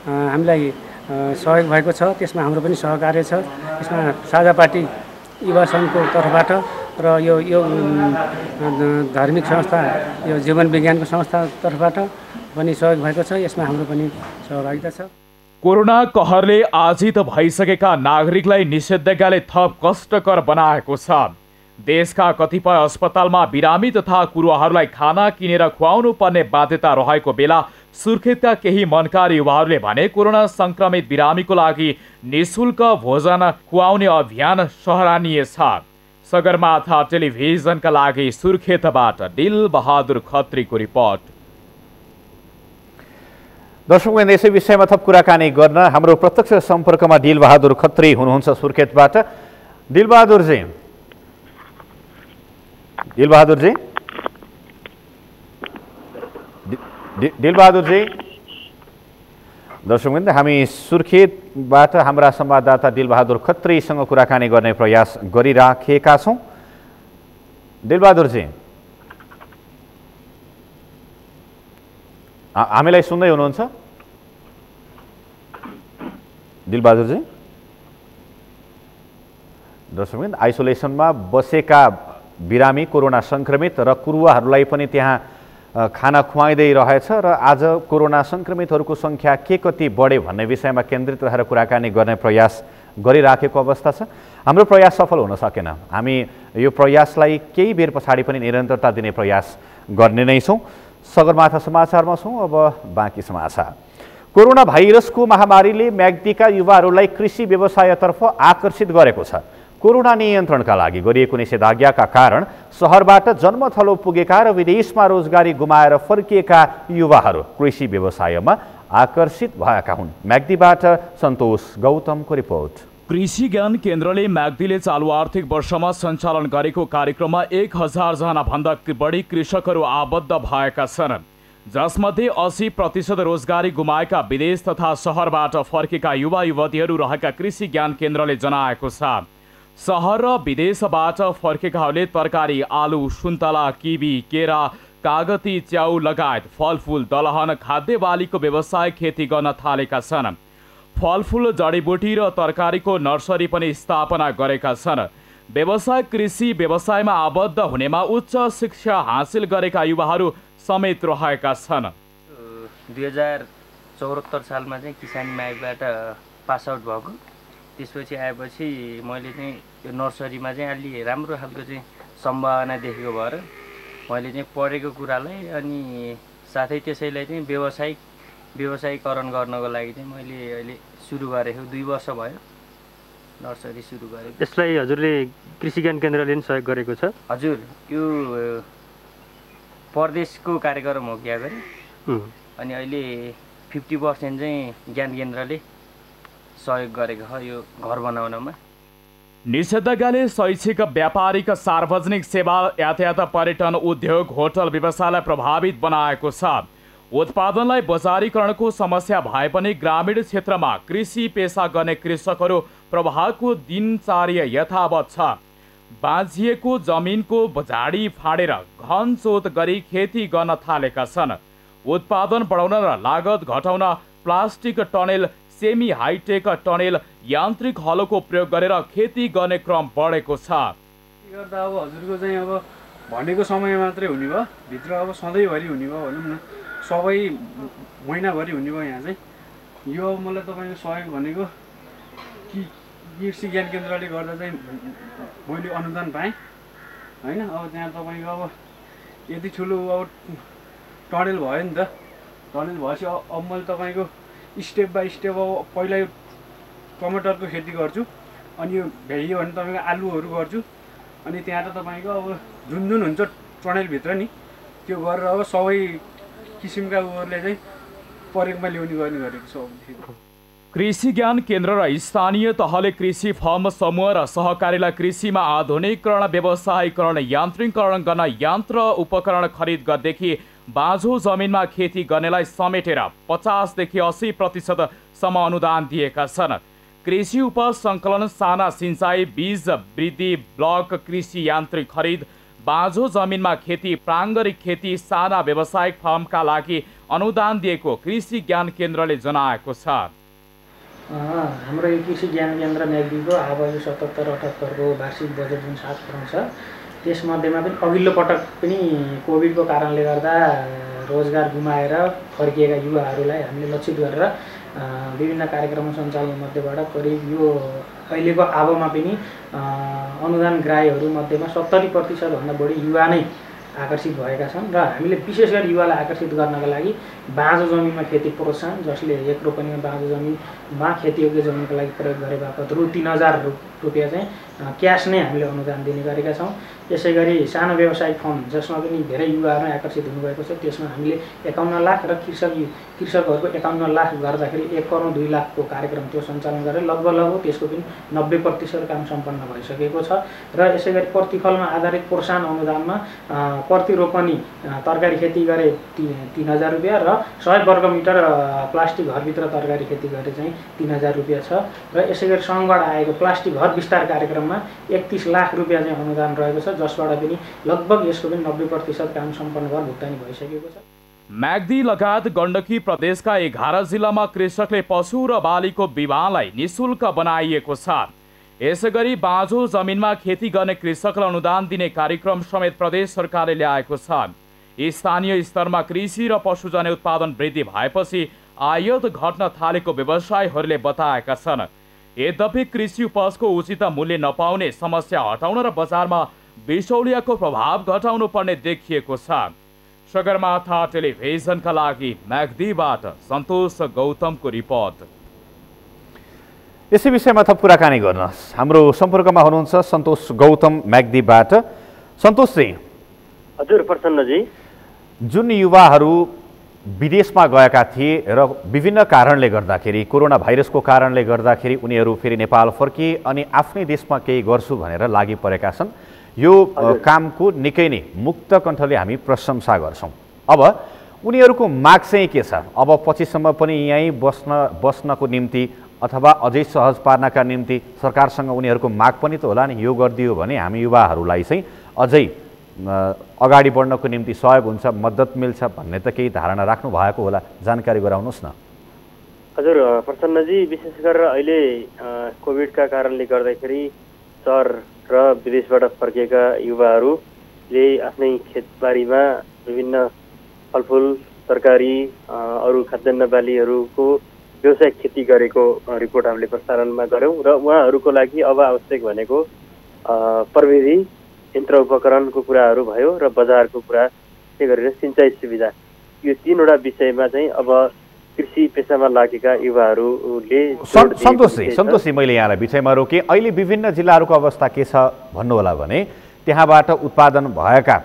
N: हामीलाई सहयोग भएको छ, त्यसमा हाम्रो पनि सहकार्य छ। यसमा साझा पार्टी युवा सङ्घको तर्फबाट र यो धार्मिक संस्था यो जीवन विज्ञानको संस्था तर्फबाट पनि सहयोग भएको छ। यसमा हाम्रो पनि सहभागिता छ।
B: कोरोना कहरले आजित भइसकेका नागरिकलाई निषेधाज्ञाले थप कष्टकर बनाएको छ। देशका कतिपय अस्पतालमा बिरामी तथा कुरुवाहरूलाई खाना किनेर खुवाउनु पर्ने बाध्यता रहेको बेला सुर्खेतका केही मनकारी युवाहरूले भने कोरोना संक्रमित बिरामीको लागि निःशुल्क भोजन खुवाउने अभियान सराहनीय छ। सगरमाथा टेलिभिजनका लागि सुर्खेतबाट दिल बहादुर खत्रीको रिपोर्ट।
A: दर्शकवृन्द, यसै विषयमा थप कुराकानी गर्न हाम्रो प्रत्यक्ष सम्पर्कमा दिल बहादुर खत्री हुनुहुन्छ सुर्खेतबाट। दिलबहादुरजी दर्शकवृन्द, हामी सुर्खेतबाट हाम्रा संवाददाता दिलबहादुर खत्रीसँग कुराकानी गर्ने प्रयास गरिराखेका छौँ। दिलबहादुरजी, हामीलाई सुन्दै हुनुहुन्छ? दिलबहादुरजी, दर्शकवृन्द, आइसोलेसनमा बसेका बिरामी कोरोना संक्रमित र कुरुवाहरूलाई पनि त्यहाँ खाना खुवाइँदै रहेछ र आज कोरोना संक्रमितहरूको सङ्ख्या के कति बढ्यो भन्ने विषयमा केन्द्रित रहेर कुराकानी गर्ने प्रयास गरिराखेको अवस्था छ। हाम्रो प्रयास सफल हुन सकेन। हामी यो प्रयासलाई केही बेर पछाडि पनि निरन्तरता दिने प्रयास गर्ने नै छौँ। सगरमाथा समाचारमा छौँ, अब बाँकी समाचार। कोरोना भाइरसको महामारीले म्याग्दीका युवाहरूलाई कृषि व्यवसायतर्फ आकर्षित गरेको छ। कोरोना नियन्त्रणका लागि गरिएको निषेधाज्ञाका कारण सहरबाट जन्मथलो पुगेका र विदेशमा रोजगारी गुमाएर फर्किएका युवाहरू कृषि व्यवसायमा आकर्षित भएका हुन्। म्याग्दीबाट सन्तोष गौतमको रिपोर्ट।
B: कृषि ज्ञान केन्द्रले म्याग्दीले चालु आर्थिक वर्षमा सञ्चालन गरेको कार्यक्रममा 1000 जना भन्दा बढी कृषकहरू आबद्ध भएका छन्, जसमध्ये 80% रोजगारी गुमाएका विदेश तथा सहरबाट फर्केका युवा युवतीहरू रहेका कृषि ज्ञान केन्द्रले जनाएको छ। सहर र विदेशबाट फर्केकाहरूले तरकारी, आलु, सुन्तला, किवी, केरा, कागती, च्याउ लगायत फलफुल, दलहन, खाद्य बालीको व्यवसाय खेती गर्न थालेका छन्। फलफुल, जडीबुटी र तरकारीको नर्सरी पनि स्थापना गरेका छन्। व्यवसाय कृषि व्यवसायमा आबद्ध हुनेमा उच्च शिक्षा हासिल गरेका युवाहरू समेत रहेका छन्।
O: 2074 सालमा चाहिँ किसान म्यागबाट पास आउट भएको, त्यसपछि आएपछि मैले चाहिँ यो नर्सरीमा चाहिँ अलि राम्रो खालको चाहिँ सम्भावना देखेको भएर मैले चाहिँ पढेको कुरालाई अनि साथै त्यसैलाई चाहिँ व्यवसायीकरण गर्नको लागि चाहिँ मैले अहिले सुरु गरेको 2 वर्ष भयो नर्सरी सुरु गरेको।
P: यसलाई हजुरले कृषि ज्ञान केन्द्रले पनि सहयोग गरेको छ?
O: हजुर, यो परदेशको कार्यक्रम हो क्या गरे अनि अहिले 50% चाहिँ ज्ञान केन्द्रले सहयोग गरेको छ यो घर बनाउनमा।
B: निषेधाज्ञाले शैक्षिक, व्यापारिक, सार्वजनिक सेवा, यातायात, पर्यटन, उद्योग, होटल व्यवसायलाई प्रभावित बनाएको छ। उत्पादनलाई बजारीकरणको समस्या भए पनि ग्रामीण क्षेत्रमा कृषि पेसा गर्ने कृषकहरू प्रवाहको दिनचर्या यथावत छ। बाँझिएको जमिनको झाडी फाडेर घनचोत गरी खेती गर्न थालेका छन्। उत्पादन बढाउन र लागत घटाउन plastic tunnel, semi hi-tech tunnel, यान्त्रिक हलोको प्रयोग गरेर खेती गर्ने क्रम बढेको छ।
Q: गर्दा अब हजुरको चाहिँ अब भनेको समय मात्रै हुने भयो, भित्र अब सधैँभरि हुने भयो भनौँ न, सबै महिनाभरि हुने भयो। यहाँ चाहिँ यो मलाई तपाईँको सहयोग भनेको कि कृषि ज्ञान केन्द्रले गर्दा चाहिँ मैले अनुदान पाएँ होइन। अब त्यहाँ तपाईँको अब यति ठुलो अब टनेल भयो नि त, टनेल भएपछि अब मैले तपाईँको स्टेप बाई स्टेप अब पहिला यो टमाटरको खेती गर्छु, अनि यो भ्याइयो भने तपाईँको आलुहरू गर्छु, अनि त्यहाँ त तपाईँको अब जुन हुन्छ टनेलभित्र नि त्यो गरेर अब सबै किसिमका उहरूले चाहिँ प्रयोगमा ल्याउने गर्ने गरेको छ।
B: कृषि ज्ञान केन्द्र र स्थानीय तहले कृषि फर्म समूह र सहकारीलाई कृषिमा आधुनिकीकरण, व्यवसायीकरण, यान्त्रिकीकरण गर्न यन्त्र उपकरण खरिद गर्देखि बाँझो जमिनमा खेती गर्नेलाई समेटेर 50देखि 80% सम्म अनुदान दिएका छन्। कृषि उपज सङ्कलन, साना सिंचाई, बीज वृद्धि, ब्लक कृषि यान्त्रिक खरिद, बाँझो जमिनमा खेती, प्राङ्गरिक खेती, साना व्यावसायिक फर्मका लागि अनुदान दिएको कृषि ज्ञान केन्द्रले जनाएको छ।
R: हाम्रो यो कृषि ज्ञान केन्द्र म्याग्दीको अब यो 77-78 वार्षिक बजेट जुन 7 करोड छ, त्यसमध्येमा पनि अघिल्लो पटक पनि कोभिडको कारणले गर्दा रोजगार गुमाएर फर्किएका युवाहरूलाई हामीले लक्षित गरेर विभिन्न कार्यक्रम सञ्चालन मध्येबाट करिब यो अहिलेको आबोमा पनि अनुदान ग्राहीहरू मध्येमा 70% भन्दा बढी युवा नै आकर्षित भएका छन्। र हामीले विशेष गरी युवालाई आकर्षित गर्नका लागि बाँझो जमिनमा खेती प्रोत्साहन, जसले 1 रोपनीमा बाँझो जमिनमा खेतीयोग्य जमिनको लागि प्रयोग गरे बापत रु 3000 रुपियाँ चाहिँ क्यास नै हामीले अनुदान दिने गरेका छौँ। यसै गरी सानो व्यावसायिक फर्म जसमा पनि धेरै युवाहरू आकर्षित हुनुभएको छ, त्यसमा हामीले 51 लाख र कृषकहरूको 51 लाख गर्दाखेरि 1 करोड 2 लाखको कार्यक्रम त्यो सञ्चालन गरेर लगभग त्यसको पनि 90% काम सम्पन्न भइसकेको छ। र यसै गरी प्रतिफलमा आधारित प्रोत्साहन अनुदानमा प्रति रोपनी तरकारी खेती गरे 3000 रुपियाँ र 100 वर्ग मिटर प्लास्टिक घरभित्र तरकारी खेती गरे चाहिँ 3000 रुपियाँ छ। र यसै गरी सङ्घबाट आएको प्लास्टिक घर विस्तार कार्यक्रममा 31 लाख रुपियाँ चाहिँ अनुदान रहेको छ, जसबाट पनि लगभग यसको पनि 90% काम सम्पन्न भएर भुक्तानी भइसकेको छ।
B: म्याग्दी लगायत गण्डकी प्रदेशका 11 जिल्लामा कृषकले पशु र बालीको बिमालाई निःशुल्क बनाइएको छ। यसैगरी बाँझो जमिनमा खेती गर्ने कृषकलाई अनुदान दिने कार्यक्रम समेत प्रदेश सरकारले ल्याएको छ। स्थानीय स्तरमा कृषि र पशुजन्य उत्पादन वृद्धि भएपछि आयात घट्न थालेको व्यवसायीहरूले बताएका छन्। यद्यपि कृषि उपजको उचित मूल्य नपाउने समस्या हटाउन र बजारमा बिचौलियाको प्रभाव घटाउनु पर्ने देखिएको छ। सगरमाथा टेलिभिजनका लागि म्याग्दीबाट सन्तोष गौतमको रिपोर्ट।
A: यसै विषयमा थप कुराकानी गर्न हाम्रो सम्पर्कमा हुनुहुन्छ सन्तोष गौतम म्याग्दीबाट। सन्तोषजी,
S: हजुर प्रसन्नजी,
A: जुन युवाहरू विदेशमा गएका थिए र विभिन्न कारणले गर्दाखेरि कोरोना भाइरसको कारणले गर्दाखेरि उनीहरू फेरि नेपाल फर्किए अनि आफ्नै देशमा केही गर्छु भनेर लागि परेका छन्। यो कामको निकै नै मुक्त कण्ठले हामी प्रशंसा गर्छौँ। अब उनीहरूको माग चाहिँ के छ? अब पछिसम्म पनि यहीँ बस्नको निम्ति अथवा अझै सहज पार्नका निम्ति सरकारसँग उनीहरूको माग पनि त होला नि, यो गरिदियो भने हामी युवाहरूलाई चाहिँ अझै अगाडि बढ्नको निम्ति सहयोग हुन्छ, मद्दत मिल्छ भन्ने त केही धारणा राख्नु भएको होला, जानकारी गराउनुहोस् न।
S: हजुर प्रसन्नजी, विशेष गरेर अहिले कोभिडका कारणले गर्दाखेरि सहर र विदेशबाट फर्किएका युवाहरूले आफ्नै खेतबारीमा विभिन्न फलफुल, तरकारी, अरू खाद्यान्न बालीहरूको व्यावसायिक खेती गरेको रिपोर्ट हामीले प्रसारणमा गऱ्यौँ र उहाँहरूको लागि अब आवश्यक भनेको प्रविधि, यन्त्र उपकरणको कुराहरू भयो र बजारको कुरा, त्यसै गरेर सिँचाइ सुविधा, यो तीनवटा विषयमा चाहिँ अब कृषि पेसामा लागेका युवाहरूले।
A: सन्तोषजी, मैले यहाँलाई विषयमा रोकेँ। अहिले विभिन्न जिल्लाहरूको अवस्था के छ भन्नुहोला भने त्यहाँबाट उत्पादन भएका,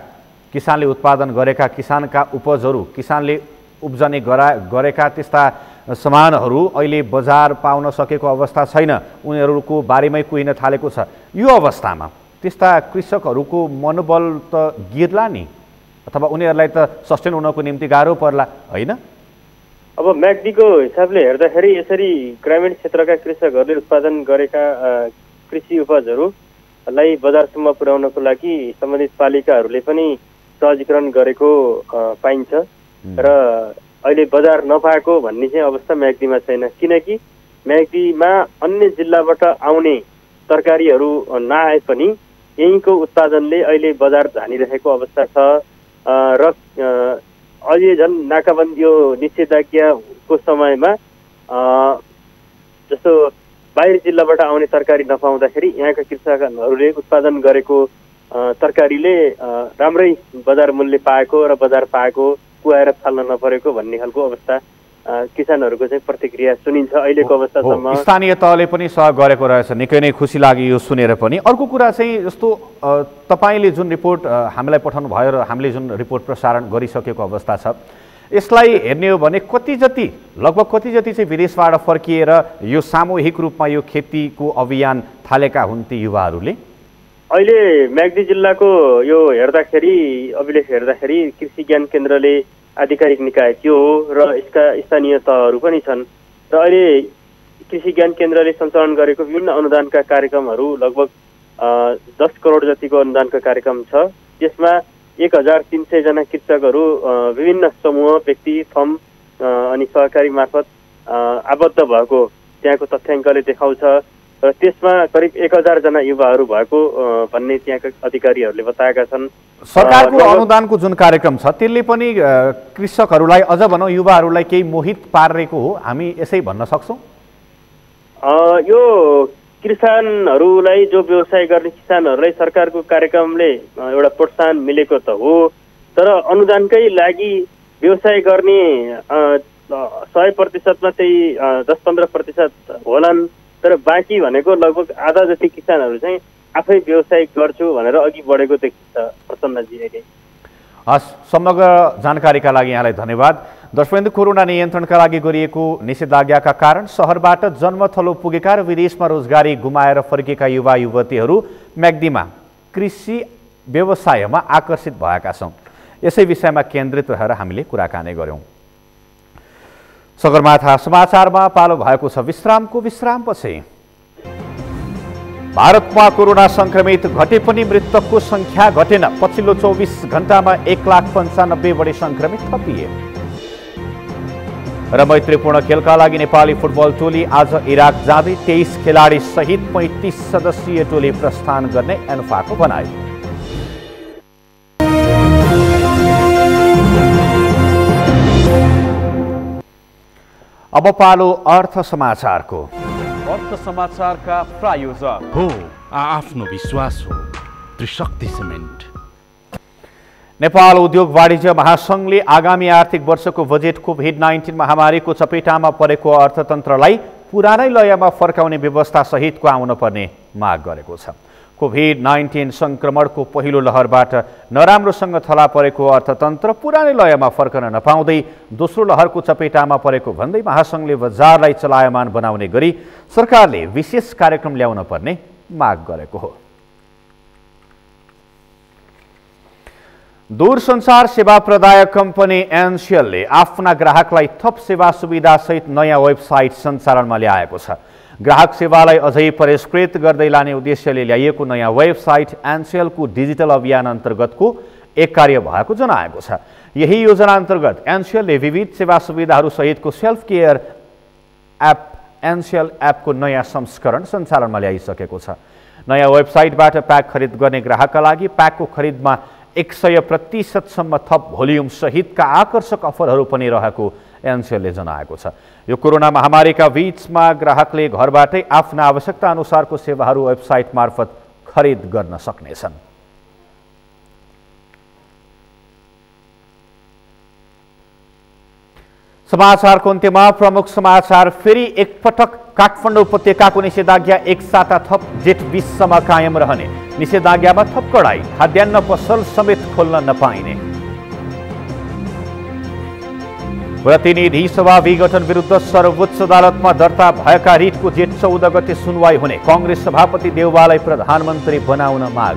A: किसानले उत्पादन गरेका किसानका उपजहरू, किसानले उब्जनी गरेका त्यस्ता सामानहरू अहिले बजार पाउन सकेको अवस्था छैन, उनीहरूको बारीमै कुहिन थालेको छ। यो अवस्थामा त्यस्ता कृषकहरूको मनोबल त गिर्ला नि, अथवा उनीहरूलाई त सस्टेन हुनको निम्ति गाह्रो पर्ला, होइन?
S: अब म्याग्दीको हिसाबले हेर्दाखेरि यसरी ग्रामीण क्षेत्रका कृषकहरूले उत्पादन गरेका कृषि उपजहरूलाई बजारसम्म पुर्याउनको लागि सम्बन्धित पालिकाहरूले पनि सहजीकरण गरेको पाइन्छ र अहिले बजार नपाएको भन्ने चाहिँ अवस्था म्याग्दीमा छैन, किनकि म्याग्दीमा अन्य जिल्लाबाट आउने तरकारीहरू नआए पनि यहीँको उत्पादनले अहिले बजार झानिरहेको अवस्था छ र अहिले झन् नाकाबन्दी यो निषेधाज्ञाको समयमा जस्तो बाहिर जिल्लाबाट आउने तरकारी नपाउँदाखेरि यहाँका कृषकहरूले उत्पादन गरेको तरकारीले राम्रै बजार मूल्य पाएको र बजार पाएको कुहाएर फाल्न नपरेको भन्ने खालको अवस्था किसानहरूको चाहिँ प्रतिक्रिया सुनिन्छ अहिलेको अवस्थासम्म।
A: स्थानीय तहले पनि सहयोग गरेको रहेछ, निकै नै खुसी लाग्यो यो सुनेर पनि। अर्को कुरा चाहिँ जस्तो तपाईँले जुन रिपोर्ट हामीलाई पठाउनु भयो र हामीले जुन रिपोर्ट प्रसारण गरिसकेको अवस्था छ, यसलाई हेर्ने हो भने लगभग कति जति चाहिँ विदेशबाट फर्किएर यो सामूहिक रूपमा यो खेतीको अभियान थालेका हुन् ती युवाहरूले?
S: अहिले म्याग्दी जिल्लाको यो अभिलेख हेर्दाखेरि कृषि ज्ञान केन्द्रले आधिकारिक निकाय त्यो हो र यसका स्थानीय तहहरू पनि छन् र अहिले कृषि ज्ञान केन्द्रले सञ्चालन गरेको विभिन्न अनुदानका कार्यक्रमहरू लगभग 10 करोड जतिको अनुदानका कार्यक्रम छ। त्यसमा 1300 जना कृषकहरू विभिन्न समूह, व्यक्ति, फर्म अनि सहकारी मार्फत आबद्ध भएको त्यहाँको तथ्याङ्कले देखाउँछ र त्यसमा करिब 1000 जना युवाहरू भएको भन्ने त्यहाँका अधिकारीहरूले बताएका छन्।
A: सरकारको अनुदानको जुन कार्यक्रम छ त्यसले पनि कृषकहरूलाई अझ भनौँ युवाहरूलाई केही मोहित पारेको हो, हामी यसै भन्न सक्छौँ?
S: यो किसानहरूलाई, जो व्यवसाय गर्ने किसानहरूलाई सरकारको कार्यक्रमले एउटा प्रोत्साहन मिलेको त हो, तर अनुदानकै लागि व्यवसाय गर्ने 100%मा चाहिँ 10-15% होलान्, तर बाँकी भनेको लगभग आधा जति किसानहरू चाहिँ आफै व्यवसाय गर्छु भनेर अघि बढेको देखिन्छ। प्रसन्नजी, अहिले
A: हस्, समग्र जानकारीका लागि यहाँलाई धन्यवाद। दर्शकवृन्द, कोरोना नियन्त्रणका लागि गरिएको निषेधाज्ञाका कारण सहरबाट जन्मथलो पुगेका र विदेशमा रोजगारी गुमाएर फर्केका युवा युवतीहरू म्याग्दीमा कृषि व्यवसायमा आकर्षित भएका छौँ। यसै विषयमा केन्द्रित रहेर हामीले कुराकानी गर्यौँ। सगरमाथा समाचारमा पालो भएको छ विश्रामपछि। भारतमा कोरोना संक्रमित घटे पनि मृतकको संख्या घटेन। पछिल्लो 24 घण्टामा 1,95,000 बढी संक्रमित थपिए। र मैत्रीपूर्ण खेलका लागि नेपाली फुटबल टोली आज इराक जाँदै 23 खेलाडी सहित 35 सदस्यीय टोली प्रस्थान गर्ने एन्फाको बनायो। अब पालो अर्थ समाचारको।
T: अर्थ समाचारका प्रायोजक
U: हो आफ्नो विश्वास हो त्रिशक्ति सिमेन्ट।
A: नेपाल उद्योग वाणिज्य महासंघले आगामी आर्थिक वर्षको बजेट कोभिड-19 महामारीको चपेटामा परेको अर्थतन्त्रलाई पुरानै लयमा फर्काउने व्यवस्था सहितको आउनुपर्ने माग गरेको छ। कोभिड-19 संक्रमणको पहिलो लहरबाट नराम्रोसँग थला परेको अर्थतन्त्र पुरानै लयमा फर्कन नपाउँदै दोस्रो लहरको चपेटामा परेको भन्दै महासङ्घले बजारलाई चलायमान बनाउने गरी सरकारले विशेष कार्यक्रम ल्याउन पर्ने माग गरेको हो। दूरसञ्चार सेवा प्रदायक कम्पनी एनसिएलले आफ्ना ग्राहकलाई थप सेवा सुविधा सहित नयाँ वेबसाइट सञ्चालनमा ल्याएको छ। ग्राहक सेवालाई अझै परिष्कृत गर्दै लाने उद्देश्यले ल्याइएको नयाँ वेबसाइट एनसिएलको डिजिटल अभियान अन्तर्गतको एक कार्य भएको जनाएको छ। यही योजना अन्तर्गत एनसिएलले विविध सेवा सुविधाहरू सहितको सेल्फ केयर एप एनसिएल एपको नयाँ संस्करण सञ्चालनमा ल्याइसकेको छ। नयाँ वेबसाइटबाट प्याक खरिद गर्ने ग्राहकका लागि प्याकको खरिदमा 100% थप भोल्युम सहितका आकर्षक अफरहरू पनि रहेको एनसिएलले जनाएको छ। यो कोरोना महामारीका बीचमा ग्राहकले घरबाटै आफ्ना आवश्यकता अनुसारको सेवाहरू वेबसाइट मार्फत खरिद गर्न सक्नेछन्। समाचारको अन्त्यमा प्रमुख समाचार फेरि एकपटक। काठमाडौँ उपत्यकाको निषेधाज्ञा एक साता थप जेठ 20 सम्म कायम रहने। निषेधाज्ञामा थप कडाई। खाद्यान्न पसल समेत खोल्न नपाइने। प्रतिनिधि सभा विघटन विरुद्ध सर्वोच्च अदालतमा दर्ता भएका रिटको जेठ 14 गते सुनवाई हुने। कांग्रेस सभापति देउवालाई प्रधानमन्त्री बनाउन माग।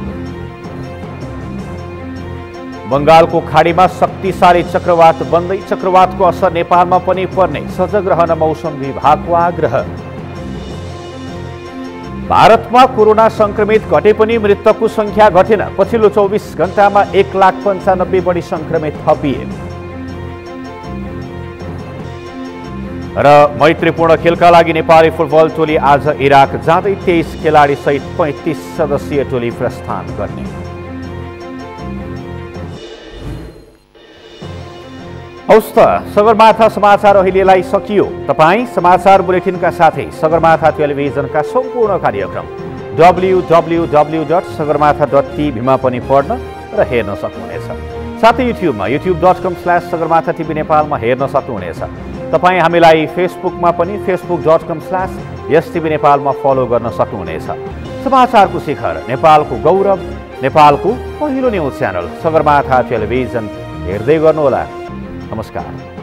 A: बंगालको खाडीमा शक्तिशाली चक्रवात बन्दै चक्रवातको असर नेपालमा पनि पर्ने सजग रहन मौसम विभागको आग्रह। भारतमा कोरोना संक्रमित घटे पनि मृतकको संख्या घटेन। पछिल्लो 24 घण्टामा 1,95,000 बढी संक्रमित थपिए। र मैत्रीपूर्ण खेलका लागि नेपाली फुटबल टोली आज इराक जाँदै 23 खेलाडी सहित 35 सदस्यीय टोली प्रस्थान गर्ने। हौस् त सगरमाथा समाचार अहिलेलाई सकियो। तपाईँ समाचार बुलेटिनका साथै सगरमाथा टेलिभिजनका सम्पूर्ण कार्यक्रम www.sagarmatha.tv मा पनि पढ्न र हेर्न सक्नुहुनेछ। साथै युट्युबमा youtube.com/sagarmathatv नेपालमा हेर्न सक्नुहुनेछ। तपाईँ हामीलाई फेसबुकमा पनि facebook.com/यस टिभी नेपालमा फलो गर्न सक्नुहुनेछ। समाचारको शिखर, नेपालको गौरव, नेपालको पहिलो न्युज च्यानल सगरमाथा टेलिभिजन हेर्दै गर्नुहोला। नमस्कार।